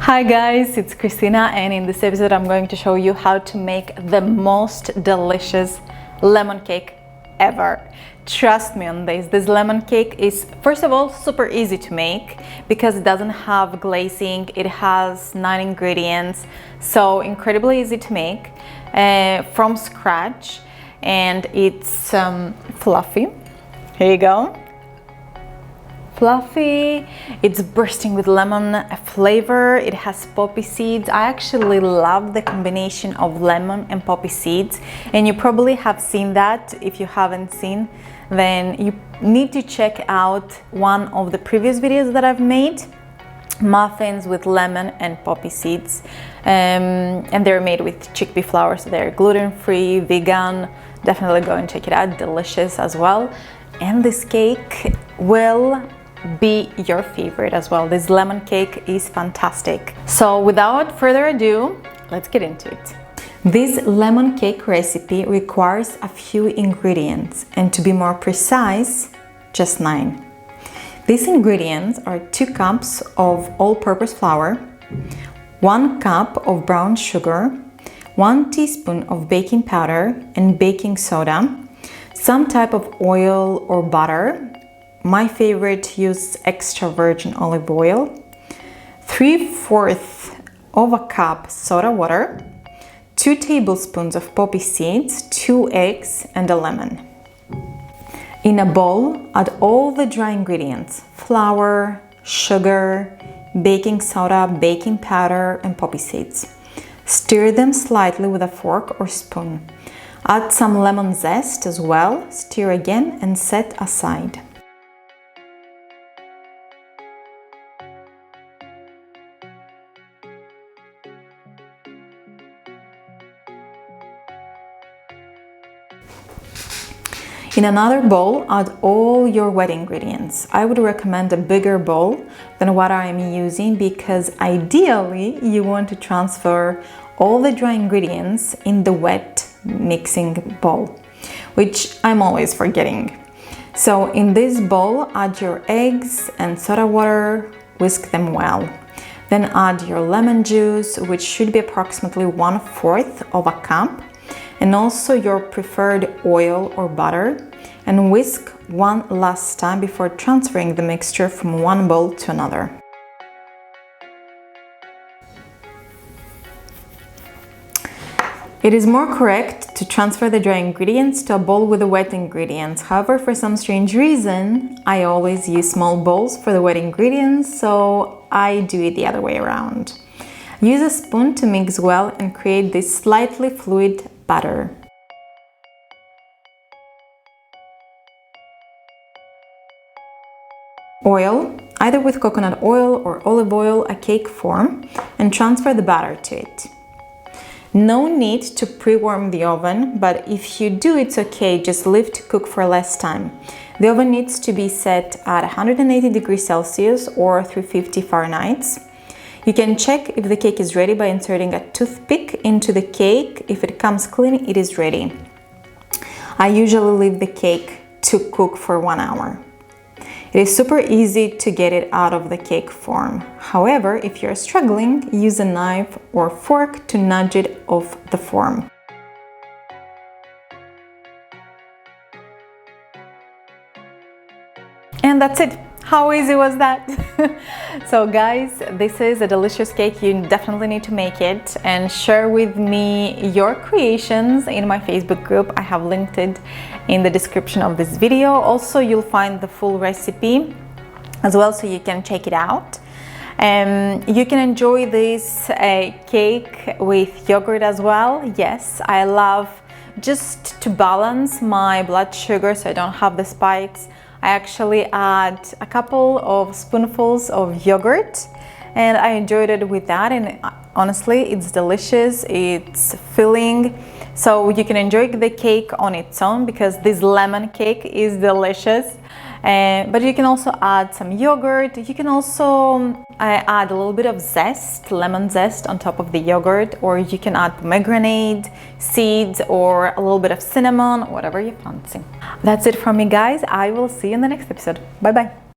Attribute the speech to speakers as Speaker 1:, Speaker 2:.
Speaker 1: Hi guys, it's Christina, and in this episode I'm going to show you how to make the most delicious lemon cake ever. Trust me on this. This lemon cake is, first of all, super easy to make because it doesn't have glazing. It has 9 ingredients, so incredibly easy to make from scratch, and it's fluffy. Here you go. Fluffy, it's bursting with lemon flavor. It has poppy seeds. I actually love the combination of lemon and poppy seeds, and you probably have seen that. If you haven't seen, then you need to check out one of the previous videos that I've made, muffins with lemon and poppy seeds, and they're made with chickpea flour, so they're gluten-free, vegan. Definitely go and check it out. Delicious as well. And this cake will be your favorite as well. This lemon cake is fantastic. So without further ado, let's get into it. This lemon cake recipe requires a few ingredients, and to be more precise, just 9. These ingredients are 2 cups of all-purpose flour, 1 cup of brown sugar, 1 teaspoon of baking powder and baking soda, some type of oil or butter. My favorite, use extra virgin olive oil, 3/4 of a cup soda water, 2 tablespoons of poppy seeds, 2 eggs and a lemon. In a bowl, add all the dry ingredients: flour, sugar, baking soda, baking powder and poppy seeds. Stir them slightly with a fork or spoon. Add some lemon zest as well, stir again and set aside. In another bowl, add all your wet ingredients. I would recommend a bigger bowl than what I am using because ideally you want to transfer all the dry ingredients in the wet mixing bowl, which I'm always forgetting. So in this bowl, add your eggs and soda water, whisk them well. Then add your lemon juice, which should be approximately 1/4 of a cup, and also your preferred oil or butter, and whisk one last time before transferring the mixture from one bowl to another. It is more correct to transfer the dry ingredients to a bowl with the wet ingredients. However, for some strange reason, I always use small bowls for the wet ingredients, so I do it the other way around. Use a spoon to mix well and create this slightly fluid batter. Oil, either with coconut oil or olive oil, a cake form, and transfer the batter to it. No need to pre-warm the oven, but if you do, it's okay, just leave to cook for less time. The oven needs to be set at 180 degrees Celsius or 350 Fahrenheit. You can check if the cake is ready by inserting a toothpick into the cake. If it comes clean, it is ready. I usually leave the cake to cook for 1 hour. It is super easy to get it out of the cake form. However, if you're struggling, use a knife or fork to nudge it off the form. And that's it. How easy was that? So guys, this is a delicious cake. You definitely need to make it and share with me your creations in my Facebook group. I have linked it in the description of this video. Also, you'll find the full recipe as well, so you can check it out. You can enjoy this cake with yogurt as well. Yes, I love, just to balance my blood sugar so I don't have the spikes, I actually add a couple of spoonfuls of yogurt, and I enjoyed it with that, and honestly it's delicious, it's filling, so you can enjoy the cake on its own because this lemon cake is delicious. But you can also add some yogurt. You can also add a little bit of zest, lemon zest on top of the yogurt, or you can add pomegranate seeds or a little bit of cinnamon, whatever you fancy. That's it from me, guys. I will see you in the next episode. Bye bye.